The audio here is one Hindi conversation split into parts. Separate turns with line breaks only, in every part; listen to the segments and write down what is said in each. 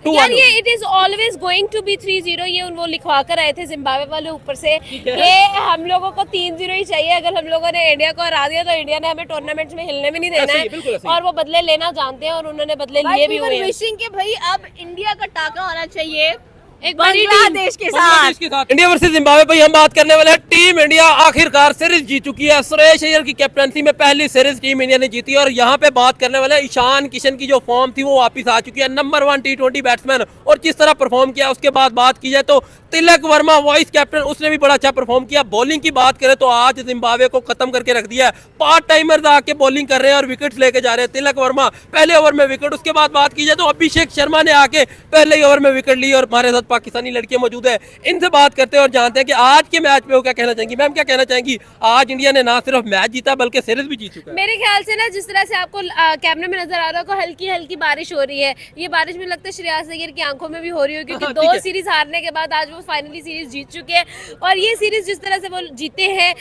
यार ये it is always going to be 3-0, ये वो लिखवा कर आए थे जिम्बाब्वे वाले ऊपर से कि हम लोगों को 3-0 ही चाहिए। अगर हम लोगों ने इंडिया को हरा दिया तो इंडिया ने हमें टूर्नामेंट्स में हिलने भी नहीं देना है, और वो बदले लेना जानते हैं और उन्होंने बदले लिए भी हुए हैं।
विशिंग कि भाई अब इंडिया का टाका होना चाहिए
एक बड़ी
बांग्लादेश के साथ।
इंडिया वर्सेस जिम्बाब्वे भाई हम बात करने वाले हैं। टीम इंडिया आखिरकार सीरीज जीत चुकी है। सुरेश अय्यर की कैप्टनसी में पहली सीरीज टीम इंडिया ने जीती, और यहाँ पे बात करने वाले हैं ईशान किशन की जो फॉर्म थी वो वापस आ चुकी है। नंबर 1 T20 बैट्समैन, और किस तरह परफॉर्म किया उसके बाद बात की जाए तो तिलक वर्मा वाइस कैप्टन, उसने भी बड़ा अच्छा परफॉर्म किया। बॉलिंग की बात करें तो आज जिम्बाब्वे को खत्म करके रख दिया है। पार्ट टाइमर्स आके बॉलिंग कर रहे हैं और विकेट्स लेके जा रहे हैं। तिलक वर्मा पहले ओवर में विकेट, उसके बाद बात की जाए तो अभिषेक शर्मा ने आके पहले ही ओवर में विकेट ली, और हमारे साथ पाकिस्तानी लड़कियां मौजूद है। इनसे बात करते हैं और जानते हैं कि आज के मैच में वो क्या कहना चाहेंगी। मैम क्या कहना चाहेंगी, आज इंडिया ने ना सिर्फ मैच जीता बल्कि सीरीज भी जीत चुका है।
मेरे ख्याल से ना जिस तरह से आपको कैमरे में नजर आ रहा होगा हल्की हल्की बारिश हो रही है, ये बारिश में लगता है श्रेयस अय्यर की आंखों में भी हो रही हो, क्योंकि 2 सीरीज हारने के बाद आज वो फाइनली सीरीज जीत चुके हैं। और ये सीरीज जिस तरह से वो जीते हैं,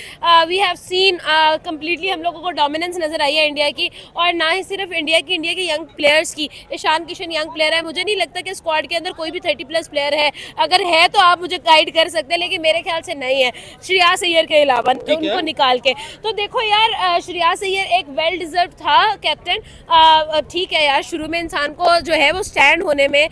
वी हैव सीन कंप्लीटली हम लोगों को डोमिनेंस नजर आई है इंडिया की, और ना ही सिर्फ इंडिया के यंग प्लेयर्स की। ईशान किशन यंग प्लेयर है, मुझे नहीं लगता कि स्क्वाड के अंदर कोई भी 30+ प्लेयर है। अगर है तो आप मुझे गाइड कर सकते हैं, लेकिन मेरे ख्याल से नहीं है श्रेयस अय्यर के अलावा, उनको निकाल के। तो देखो यार, श्रेयस अय्यर एक वेल डिजर्व था कैप्टन। ठीक है यार, शुरू में इंसान को जो है वो स्टैंड होने में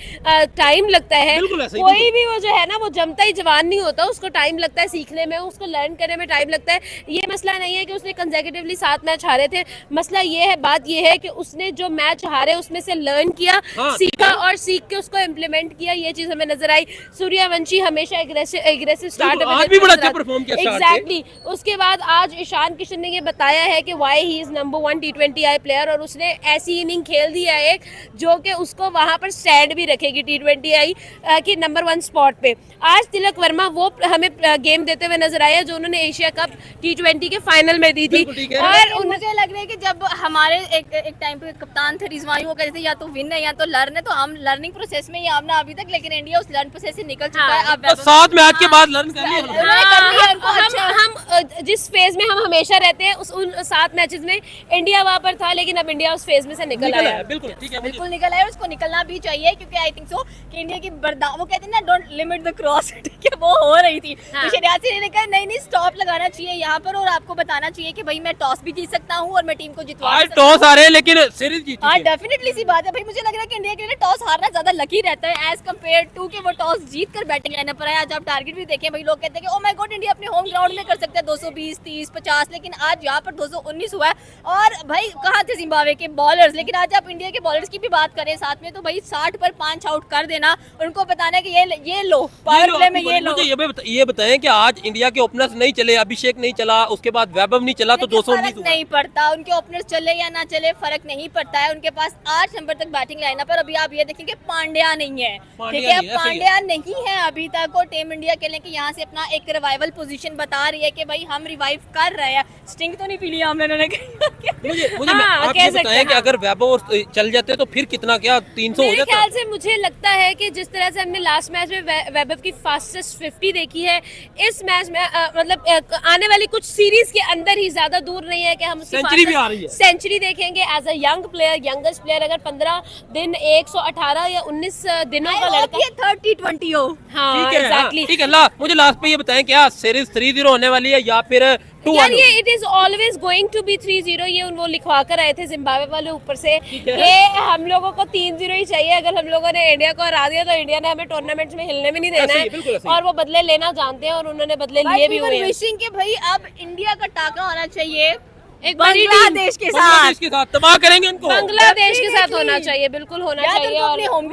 टाइम लगता है। कोई भी वो जो है ना वो जमता ही जवान नहीं होता, उसको टाइम लगता है सीखने में, उसको लर्न करने में टाइम लगता है। ये मसला नहीं है कि उसने कंसेक्यूटिवली 7 मैच हारे थे, मसला ये है, बात ये है कि उसने जो मैच हारे उसमें से लर्न किया, सीखा, और सीख के उसको इम्प्लीमेंट किया। ये चीज हमें नजर आई। सूर्यवंशी हमेशा एग्रेसिव स्टार्ट
आज भी बड़ा अच्छा परफॉर्म किया
एग्जैक्टली। उसके बाद आज ईशान किशन ने ये बताया है कि why he is number 1 T20 I player, और उसने ऐसी इनिंग खेल दी है एक जो कि उसको वहां पर स्टैंड भी रखेगी T20 आई की नंबर 1 स्पॉट पे। आज तिलक वर्मा वो हमें गेम देते हुए नजर आया जो उन्होंने एशिया कप T20 के फाइनल में दी थी।
और मुझे लग रहा है कि जब हमारे एक टाइम पे कप्तान थे रिजवानी, वो कहते थे या तो विन है या तो लर्न है, तो हम लर्निंग प्रोसेस में ही हमने अभी तक, लेकिन इंडिया उस लर्न प्रोसेस से निकल चुका है। अब
7 मैच के बाद लर्न कर लिया।
हम जिस फेज में हम हमेशा रहते हैं उन 7 मैचेस में इंडिया वहां पर था, लेकिन अब इंडिया उस फेज में से निकल आया है।
बिल्कुल ठीक है,
बिल्कुल निकल आया, उसको निकलना भी चाहिए, क्योंकि आई थिंक सो कि इंडिया की वो कहते हैं ना, डोंट लिमिट द क्रॉस, ठीक है, वो हो रही थी। तो श्रेयस अय्यर ने कहा नहीं स्टॉप लगाना चाहिए यहाँ पर, और आपको बताना चाहिए कि भाई मैं टॉस भी जीत सकता हूँ और मैं टीम को जितवा सकता हूँ।
टॉस हारे लेकिन सीरीज जीती।
हाँ डेफिनेटली सी बात है भाई, मुझे लग रहा है कि इंडिया के लिए टॉस हारना ज्यादा लकी रहता है एज कम्पेयर टू कि वो टॉस जीत कर बैटिंग लाइन पर आए। आज आप टारगेट भी देखें भाई, लोग कहते हैं कि ओ माय गॉड इंडिया अपने होम ग्राउंड में कर सकता है 220, 30, 50, लेकिन आज यहाँ पर 219 हुआ है। और भाई कहाँ थे जिम्बाब्वे के बॉलर्स, लेकिन आज आप इंडिया के बॉलर्स की भी बात करें साथ में, तो भाई 60 पर 5 आउट कर देना, उनको बताना है कि ये लो पावर प्ले में ये लो।
मुझे ये बताएं कि आज इंडिया के ओपनर्स नहीं चले, अभिषेक नहीं चला, उसके बाद वैभव नहीं चला, तो 219
नहीं पड़ता, उनके ओपनर्स चले या ना चले फर्क नहीं पड़ता है। उनके पास 8 नंबर तक बैटिंग लाइनअप पर अभी आप ये देखेंगे पांड्या नहीं है, ठीक है, पांड्या नहीं है अभी तक, और टीम इंडिया के लिए कि यहाँ से अपना एक रिवाइवल पोजीशन बता रही है कि भाई हम रिवाइव कर रहे हैं। स्टिंग तो नहीं पी लिया हमने,
मुझे आप ये बताएं कि अगर वैभव चल जाते तो फिर कितना, क्या 300 हो जाता?
मेरे ख्याल से मुझे लगता है कि जिस तरह से हमने लास्ट मैच में वैभव की फास्टेस्ट 50 देखी है, इस मैच में मतलब आने वाली कुछ सीरीज के अंदर ही, ज्यादा दूर नहीं है कि हम
सेंचुरी भी आ रही है,
सेंचुरी देखेंगे as a young player, youngest player. अगर 15 दिन 118 या 19 दिनों का लड़का
30-20 हो।
हाँ एग्जैक्टली।
ठीक है, मुझे लास्ट पे ये बताएं क्या सीरीज 3-0 होने वाली है या फिर 2-1?
यार ये it is always going to be 3-0, ये वो लिखवा कर आए थे जिम्बाब्वे वाले ऊपर से कि हम लोगों को 3-0 ही चाहिए। अगर हम लोगों ने इंडिया को हरा दिया तो इंडिया ने हमें टूर्नामेंट्स में हिलने भी नहीं देना है, और वो बदले लेना जानते हैं और उन्होंने बदले लिए भी हुए हैं।
विशिंग कि भाई अब इंडिया का टाका होना चाहिए
एक बड़ी
बांग्लादेश के साथ
तबाह करेंगे इनको,
बांग्लादेश के साथ होना चाहिए, बिल्कुल होना चाहिए। और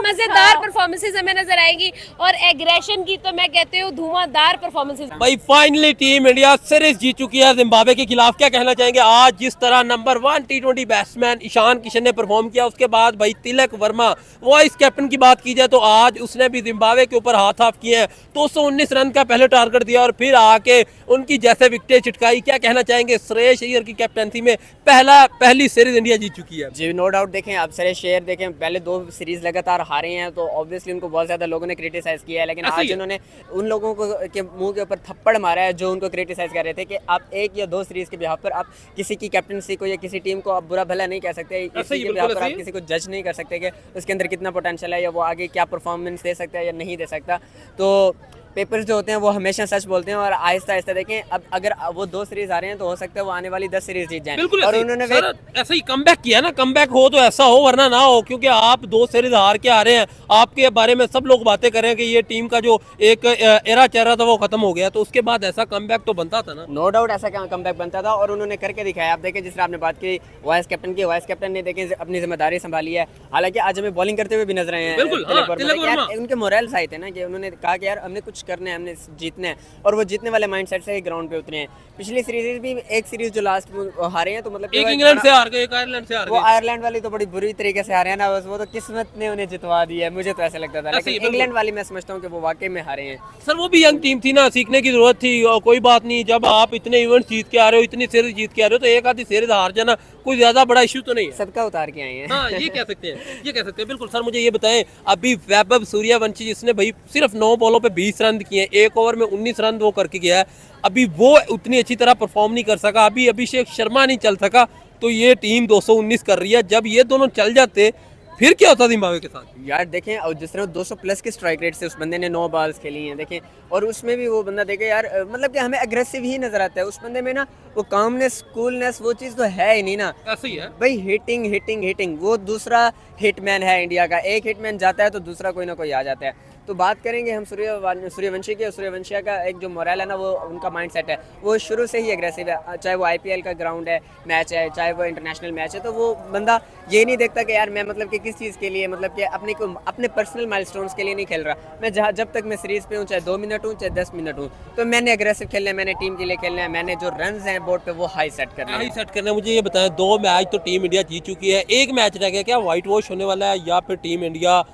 मजेदार परफॉर्मेंसेस हमें नजर आएंगी, और एग्रेशन की तो मैं कहती हूँ धुआंधार परफॉर्मेंसेस।
भाई फाइनली टीम इंडिया सीरीज जीत चुकी है जिम्बाब्वे के खिलाफ। क्या कहना चाहेंगे आज जिस तरह number 1 T20 batsman Ishan Kishan ने परफॉर्म किया, उसके बाद भाई तिलक वर्मा वाइस कैप्टन की बात की जाए तो आज उसने भी जिम्बाब्वे के ऊपर हाथ साफ किए हैं। 219 रन का पहले टारगेट दिया और फिर आके उनकी जैसे विकेटें छिटकाई। क्या कहना चाहेंगे सुरेश अय्यर की कैप्टनसी में पहली सीरीज इंडिया जीत चुकी है।
जी नो डाउट। देखें आप सुरेश अय्यर देखें, पहले 2 सीरीज लगातार हारे हैं तो ऑब्वियसली उनको बहुत ज़्यादा लोगों ने क्रिटिसाइज़ किया है, लेकिन
ऐसा ही
आज
है।
उन्होंने उन लोगों को के मुंह के ऊपर थप्पड़ मारा है जो उनको क्रिटिसाइज़ कर रहे थे कि आप 1 या 2 सीरीज़ के बिहाफ पर आप किसी की कैप्टनसी को या किसी टीम को आप बुरा भला नहीं कह सकते,
ऐसा ही,
किसी के
बिल्कुल
बिहाफ पर
ऐसा
आप
ही।
किसी को जज नहीं कर सकते कि उसके अंदर कितना पोटेंशियल है या वो आगे क्या परफॉर्मेंस दे सकता है या नहीं दे सकता। तो पेपर्स जो होते हैं वो हमेशा सच बोलते हैं और आहिस्ता आहिस्ता देखें, अब अगर वो 2 सीरीज आ रहे हैं तो हो सकता है वो आने वाली 10 सीरीज जीत जाएं।
बिल्कुल
और
ऐसे ही।
उन्होंने
सर, ऐसा ही कमबैक किया ना, कमबैक हो तो ऐसा हो वरना ना हो, क्योंकि आप 2 सीरीज हार के आ रहे हैं, आपके बारे में सब लोग बातें कर रहे हैं कि ये टीम का जो एक एरा चल रहा था वो खत्म हो गया, तो उसके बाद ऐसा कमबैक तो बनता था ना।
नो डाउट ऐसा कमबैक बनता था और उन्होंने करके दिखाया। आप देखें जिस तरह आपने बात की वाइस कैप्टन की, वाइस कैप्टन ने देखें अपनी जिम्मेदारी संभाली है। हालांकि आज हमें बॉलिंग करते हुए भी नजर आए हैं
बिल्कुल, हाँ,
तिलक वर्मा।
तिलक
यार,
वर्मा।
उनके मोरल्स आए थे ना कि उन्होंने कहा कि यार हमने कुछ करना है, हमने जीतना है, और वो जीतने वाले माइंडसेट से ही ग्राउंड पे उतरे हैं। पिछली सीरीज भी एक सीरीज जो लास्ट हारे हैं तो मतलब
एक इंग्लैंड से हार गए, एक आयरलैंड से हार
वो
गए।
आयरलैंड वाली तो बड़ी बुरी तरीके से हारे हैं ना, बस वो तो किस्मत ने उन्हें जितवा दी है, मुझे तो ऐसा लगता था।
ऐसे ही,
लेकिन
बिल्कुल।
इंग्लैंड वाली मैं समझता हूँ कि वो वाकई में हारे हैं।
सर वो भी यंग टीम थी ना, सीखने की जरूरत थी, और कोई बात नहीं, जब आप इतने इवेंट जीत के आ रहे हो, इतनी सीरीज जीत के आ रहे हो, तो एक आधी सीरीज हार जाना कोई ज्यादा बड़ा इशू तो नहीं है।
सबका उतार के आए हैं।
हाँ, ये कह सकते हैं, ये कह सकते हैं। बिल्कुल सर, मुझे ये बताएं, अभी वैभव सूर्यवंशी जिसने भाई सिर्फ 9 बॉलों पे 20 रन किए, 1 ओवर में 19 रन वो करके गया है, अभी वो उतनी अच्छी तरह परफॉर्म नहीं कर सका, अभी अभिषेक शर्मा नहीं चल सका, तो ये टीम 219 कर रही है। जब ये दोनों चल जाते फिर क्या होता जिम्बाब्वे के साथ?
यार देखें, और जिस तरह 200 प्लस की स्ट्राइक रेट से उस बंदे ने 9 बॉल्स खेली हैं देखें, और उसमें भी वो बंदा देखे यार, मतलब कि हमें अग्रेसिव ही नजर आता है उस बंदे में ना, वो कामनेस, कूलनेस, वो चीज़ तो है ही नहीं ना।
ऐसे ही है
भाई हिटिंग हिटिंग हिटिंग, वो दूसरा हिटमैन है इंडिया का। एक हिटमैन जाता है तो दूसरा कोई ना कोई आ जाता है। तो बात करेंगे हम सूर्यवंशी की। सूर्यवंशी का एक जो मोरल है ना, वो उनका माइंडसेट है, वो शुरू से ही एग्रेसिव है। चाहे वो IPL का ग्राउंड है, मैच है, चाहे वो इंटरनेशनल मैच है, तो वो बंदा ये नहीं देखता कि यार मैं मतलब कि किस चीज़ के लिए, मतलब कि अपने पर्सनल माइलस्टोन्स के लिए नहीं खेल रहा। मैं जब तक मैं सीरीज पे हूँ, चाहे 2 मिनट हूँ, चाहे 10 मिनट हूँ, तो मैंने एग्रेसिव खेलना है, मैंने टीम के लिए खेलना है, मैंने जो रन हैं बोर्ड पे वो हाई सेट करना है।
हाई सेट करना है। मुझे ये बताएं, 2 मैच तो टीम इंडिया जीत चुकी है, एक मैच रह गया, क्या व्हाइट वॉश होने वाला है या फिर टीम इंडिया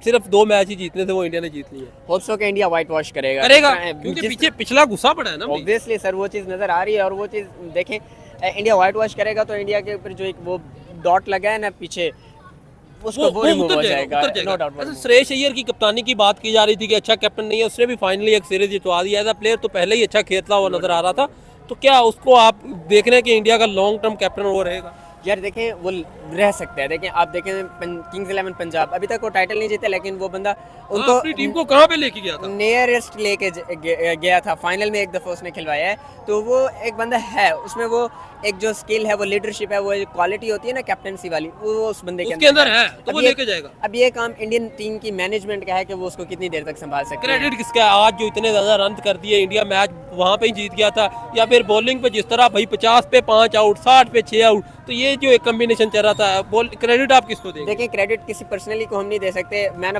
सिर्फ 2 मैच ही जीतने से वो इंडिया ने जीत ली है?
होप्स हो कि इंडिया व्हाइट वॉश करेगा
क्योंकि पीछे पिछला गुस्सा पड़ा है ना भाई।
ऑब्वियसली सर, वो चीज़ नज़र आ रही है। और वो चीज़ देखें, इंडिया व्हाइट वॉश करेगा तो इंडिया के ऊपर जो एक वो डॉट लगा है ना पीछे, उसको वो रिमूव हो जाएगा, नो डाउट।
अच्छा, सुरेश अय्यर की कप्तानी की बात की जा रही थी कि अच्छा कैप्टन नहीं है, उसने भी फाइनली एक सीरीज जितवा दी। एज अ प्लेयर तो पहले ही अच्छा खेलता हुआ नजर आ रहा था, तो क्या उसको आप देख रहे हैं कि इंडिया का लॉन्ग टर्म कैप्टन वो रहेगा?
यार देखें, वो रह सकता है। देखें आप देखें किंग्स 11 पंजाब अभी तक वो टाइटल नहीं जीते, लेकिन वो बंदा उनको
अपनी टीम को कहाँ पे लेके गया था?
नियरेस्ट लेके गया था। फाइनल में एक दफ़ा उसने खिलवाया है, तो वो एक बंदा है, उसमें वो एक जो स्किल है, वो लीडरशिप है, वो क्वालिटी होती है ना कैप्टनसी वाली, वो उस बंदे
उसके अंदर है, तो वो
अब ये-
लेके जाएगा।
अब ये काम इंडियन टीम की मैनेजमेंट का है कि वो उसको कितनी देर तक संभाल सकते हैं।
क्रेडिट किसका है? आज जो इतने ज्यादा रन कर दिए, इंडिया मैच वहां पे ही जीत गया था, या फिर बॉलिंग पे जिस तरह भाई 50 पे 5 आउट, 60 पे 6 आउट, तो ये जो एक कॉम्बिनेशन चल रहा था, क्रेडिट आप किसको देंगे?
देखिए, क्रेडिट किसी पर्सनली को हम नहीं दे सकते। मैन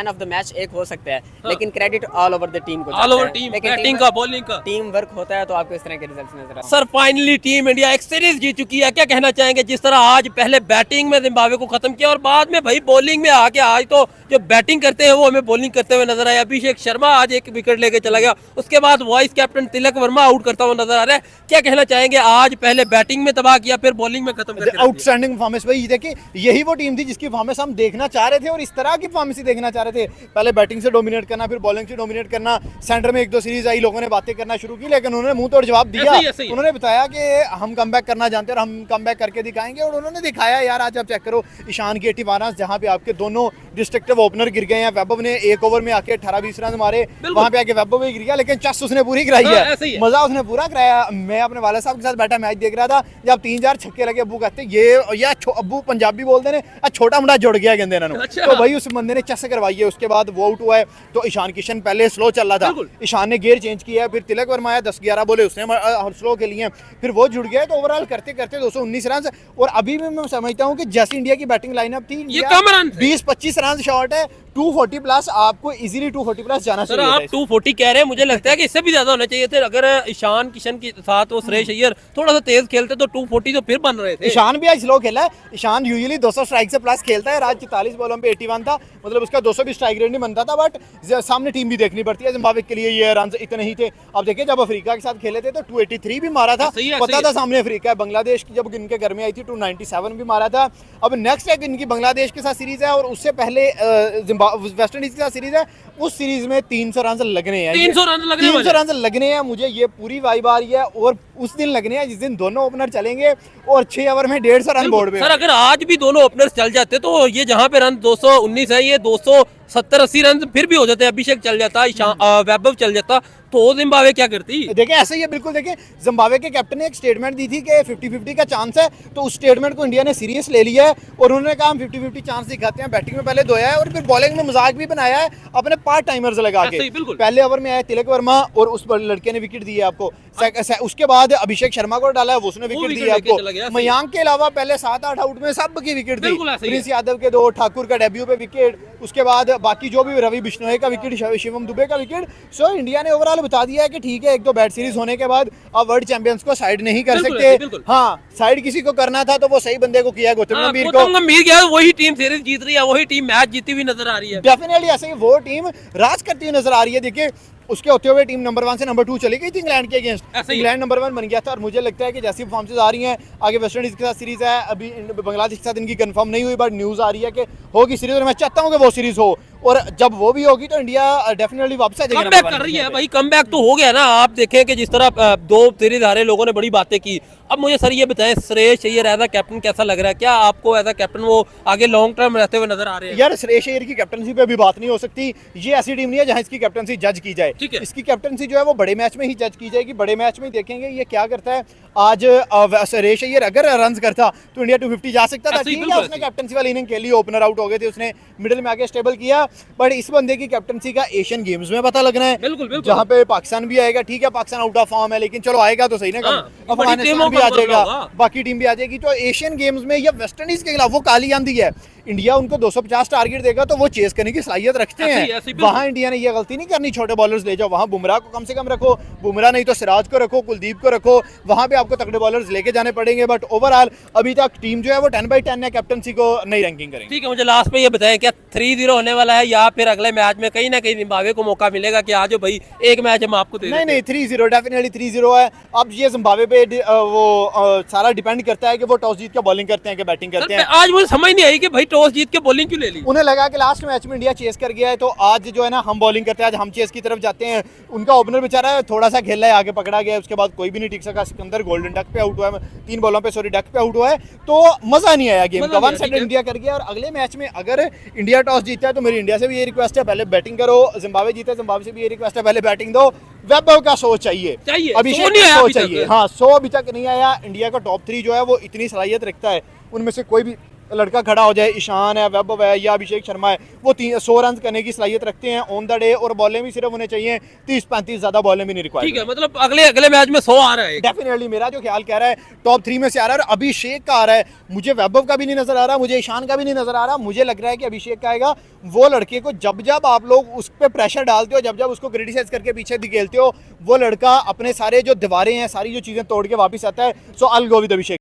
ऑफ द मैच एक हो सकता है, लेकिन credit all over the team को
ऑल ओवर टीम, बैटिंग का, बॉलिंग का,
टीम वर्क होता है तो आपको इस तरह के रिजल्ट्स नजर आते हैं।
सर फाइनली टीम इंडिया एक सीरीज जीत चुकी है, क्या कहना चाहेंगे? जिस तरह आज पहले बैटिंग में जिम्बाब्वे को खत्म किया और बाद में भाई बॉलिंग में आके आज तो जो बैटिंग करते हैं वो हमें बॉलिंग करते हुए नजर आया। अभिषेक शर्मा आज एक विकेट लेके चला गया, उसके बाद vice captain Tilak Varma out करता हुआ नजर आ रहा है। क्या कहना चाहेंगे? आज पहले बैटिंग में तबाह किया, फिर बॉलिंग में खत्म करके
आउटस्टैंडिंग परफॉर्मेंस भाई। देखिए, यही वो टीम थी जिसकी परफॉर्मेंस हम देखना चाह रहे थे और इस तरह की परफॉर्मेंस ही देखना चाह रहे थे। पहले बैटिंग से डोमिनेट करना, फिर बॉलिंग से डोमिनेट करना, सेंटर में 1-2 सीरीज आई, लोगों ने बातें करना शुरू की, लेकिन उन्होंने मुंह तोड़ जवाब दिया।
ऐसे ही।
उन्होंने बताया कि हम कमबैक करना जानते हैं और हम कमबैक करके दिखाएंगे, और उन्होंने दिखाया। यार आज आप चेक करो, ईशान की 81 रन, जहां पे आपके दोनों डिस्ट्रक्टिव ओपनर गिर गए हैं। वैभव ने 1 ओवर में आके 18-20 रन मारे, वहां पे आके वैभव भी गिर गया, लेकिन चस उसने पूरी कराई है, मजा उसने पूरा कराया। मैं अपने वाले साहब के साथ बैठा मैच देख रहा था, जब 3-4 छक्के लगे, अब्बू कहते ये अब्बू पंजाबी बोलते हैं, छोटा मुंडा जुड़ गया कहते हैं।
अच्छा।
तो भाई उस बंदे ने चस करवाई है, उसके बाद वो आउट हुआ है। तो ईशान किशन पहले स्लो चल रहा था, ईशान ने गियर चेंज किया, फिर तिलक वर्मा आया, 10-11 बोले उसने स्लो के लिए, फिर वो जुड़ गया। तो ओवरऑल करते करते 219 रन, और अभी भी मैं समझता हूँ कि जैसी इंडिया की बैटिंग लाइनअप थी,
20-25
रन शॉर्ट है 240 प्लस आपको इजीली 240 प्लस जाना
सर
चाहिए
आप 240 कह रहे हैं, मुझे लगता है कि इससे भी ज्यादा होना चाहिए थे। अगर ईशान किशन के साथ वो श्रेयस अय्यर थोड़ा सा तेज खेलते तो 240 तो फिर बन रहे थे।
ईशान भी आज स्लो खेला है। ईशान यूजुअली 200 स्ट्राइक से प्लस खेलता है, आज 44 बॉलों पे 81 था, मतलब उसका 200 भी स्ट्राइक रेट नहीं बनता था। बट सामने टीम भी देखनी पड़ती है, जिम्बाब्वे के लिए ये रन इतने ही थे। अब देखिए जब अफ्रीका के साथ खेले थे तो 283 भी मारा था,
सही है,
पता
सही
था
है।
सामने अफ्रीका है। बांग्लादेश की जब इनके घर में आई थी 297 भी मारा था। अब नेक्स्ट एक इनकी बांग्लादेश के साथ सीरीज है और उससे पहले वेस्ट इंडीज के साथ सीरीज है। उस सीरीज में 300 रन लगने हैं,
300 रन लगने
300
वाले।
रन लगने हैं। मुझे ये पूरी वाइब आ रही है और उस दिन लगने हैं जिस दिन दोनों ओपनर चलेंगे और 6 ओवर में 150 रन बोर्ड पे।
सर अगर आज भी दोनों ओपनर्स चल जाते तो ये जहाँ पे रन 219 है, ये 270-80 रन फिर भी हो जाते। अभिषेक चल जाता, वैभव चल जाता, तो जिम्बाब्वे क्या करती?
देखिए ऐसे ही है बिल्कुल। देखिए जिम्बाब्वे के कैप्टन ने एक स्टेटमेंट दी थी कि 50-50 का चांस है, तो उस स्टेटमेंट को इंडिया ने सीरियस ले लिया है और उन्होंने कहा हम 50-50 चांस दिखाते हैं। बैटिंग में पहले धोया है और फिर बॉलिंग में मजाक भी बनाया है अपने पार्ट टाइमर्स लगा
ऐसे ही,
के।
बिल्कुल।
पहले ओवर में आया तिलक वर्मा और उस लड़के ने विकेट दिए आपको। उसके बाद अभिषेक शर्मा को डाला है, वो उसने विकेट
विकेट
दिए
लेके चला गया,
आपको।
सही।
मयांक के अलावा पहले 7-8 आउट में सबकी विकेट दी।
बिल्कुल ऐसे ही है।
प्रिंस यादव के 2, ठाकुर का डेब्यू पे विकेट, उसके बाद बाकी जो भी रवि बिश्नोई का विकेट, शिवम दुबे का विकेट। सो इंडिया ने ओवरऑल बता दिया है कि ठीक है, एक दो बैड सीरीज होने के बाद अब वर्ल्ड चैंपियंस को साइड नहीं कर
बिल्कुल
सकते।
ऐसे, बिल्कुल।
हाँ, साइड किसी को करना था तो वो सही बंदे को किया, गौतम
हाँ,
गंभीर को।
गौतम गंभीर क्या है, वही टीम सीरीज जीत रही है, वही टीम मैच जीती हुई नजर आ रही है।
डेफिनेटली ऐसे ही वो टीम राज करती हुई नजर आ रही है। देखिए उसके होते हुए टीम नंबर 1 से नंबर 2 चली गई थी इंग्लैंड के अगेंस्ट।
ऐसे ही।
इंग्लैंड नंबर 1 बन गया था और मुझे लगता है कि जैसी परफॉर्मेंस आ रही हैं, आगे वेस्ट इंडीज के साथ सीरीज है, अभी बांग्लादेश के साथ इनकी कंफर्म नहीं हुई, बट न्यूज़ आ रही है कि होगी सीरीज और मैं चाहता हूँ कि वो सीरीज हो। और जब वो भी होगी तो इंडिया डेफिनेटली वापस आ जाएगी।
कमबैक कर रही है भाई, कमबैक तो हो गया ना। आप देखें कि जिस तरह 2 सीरीज हारे लोगों ने बड़ी बातें की। अब मुझे सर ये बताएं, Shreyas Iyer as a captain कैसा लग रहा है? क्या आपको एज अ कैप्टन वो आगे लॉन्ग टर्म रहते हुए नजर आ रहे हैं?
यार श्रेयस अय्यर की कैप्टनसी पे अभी बात नहीं हो सकती। ये ऐसी टीम नहीं है जहां इसकी कैप्टनसी जज की जाए।
ठीक है।
इसकी कैप्टनसी जो है वो बड़े मैच में ही जज की जाएगी। बड़े मैच में ही देखेंगे ये क्या करता है। आज श्रेयस अय्यर अगर रन करता तो इंडिया 250 जा सकता था।
ऐसे ही,
ठीक है,
बिल्कुल
उसने
ऐसे ही।
कैप्टनसी वाली इनिंग खेली, ओपनर आउट हो गए थे, उसने मिडिल में आके स्टेबल किया। बट इस बंदे की कैप्टनसी का एशियन गेम्स में पता लगना है,
बिल्कुल, बिल्कुल।
जहाँ पे पाकिस्तान भी आएगा। ठीक है, पाकिस्तान आउट ऑफ फॉर्म है, लेकिन चलो आएगा तो सही ना।
हाँ, बड़ी
अफगानिस्तान
टीमों
भी
का
आ
मुकाबला
जाएगा,
होगा।
बाकी टीम भी आ जाएगी। तो एशियन गेम्स में या वेस्ट इंडीज के खिलाफ वो काली आंधी है। इंडिया उनको 250 टारगेट देगा तो वो चेस करने की सलाहियत रखते
ऐसे ही,
हैं।
ऐसे ही, बिल्कुल।
वहां इंडिया ने ये गलती नहीं करनी, छोटे बॉलर्स ले जाओ। वहां बुमराह को कम से कम रखो, बुमराह नहीं तो सिराज को रखो, कुलदीप को रखो। वहां पे आपको तगड़े बॉलर्स लेके जाने पड़ेंगे। बट ओवरऑल अभी तक टीम जो है वो 10/10 है, कैप्टनसी को नई रैंकिंग करेंगे।
ठीक है, मुझे लास्ट में ये बताएं, क्या 3-0 होने वाला है या फिर अगले मैच में कहीं ना कहीं जिम्बाब्वे को मौका मिलेगा कि आज भाई एक मैच हम आपको दे
नहीं
देते हैं?
नहीं, 3-0 डेफिनेटली 3-0 है। अब ये जिम्बाब्वे पे सारा डिपेंड करता है कि वो टॉस जीत के बॉलिंग करते हैं कि बैटिंग करते
सर,
हैं।
आज मुझे समझ नहीं आई कि भाई टॉस जीत के बॉलिंग क्यों ले ली?
उन्हें लगा कि लास्ट मैच में इंडिया चेस कर गया है तो आज जो है ना हम बॉलिंग करते हैं, आज हम चेस की तरफ जाते हैं। उनका ओपनर बेचारा है, थोड़ा सा खेला है, आगे पकड़ा गया है, उसके बाद कोई भी नहीं टिक सका। सिकंदर गोल्डन डक पे आउट हुआ है, 3 बॉलों पे डक पे आउट हुआ है, तो मजा नहीं आया गेम
मजा
का।
नहीं
1
आया,
साइड
ठीक है।
इंडिया कर गया। और अगले मैच में अगर इंडिया टॉस जीता है तो मेरी इंडिया से भी ये रिक्वेस्ट है, पहले बैटिंग करो। जिम्बाब्वे जीता है, जिम्बाब्वे से भी ये रिक्वेस्ट है, पहले बैटिंग दो। वैभव का शो चाहिए,
चाहिए।
अभिषेक
शो नहीं
का
आया
शो
अभी तक।
चाहिए। हाँ, 100 अभी तक नहीं आया। इंडिया का टॉप 3 जो है वो इतनी सलाहियत रखता है, उनमें से कोई भी लड़का खड़ा हो जाए, ईशान है, वैभव है या अभिषेक शर्मा है, वो 100 रन करने की सलाहियत रखते हैं ऑन द डे। और बॉलें भी सिर्फ उन्हें चाहिए 30-35, ज्यादा बॉलें भी नहीं रिक्वायर्ड।
ठीक है, मतलब अगले मैच में 100 आ रहा है।
डेफिनेटली मेरा जो ख्याल कह रहा है टॉप 3 में से आ रहा है। और अभिषेक का आ रहा है, मुझे वैभव का भी नहीं नजर आ रहा, मुझे ईशान का भी नहीं नजर आ रहा। मुझे लग रहा है कि अभिषेक का आएगा। वो लड़के को जब जब आप लोग उस पर प्रेशर डालते हो, जब जब उसको क्रिटिसाइज करके पीछे धकेलते हो, वो लड़का अपने सारे जो दीवारें हैं, सारी जो चीजें तोड़ के वापस आता है। So I will go with Abhishek.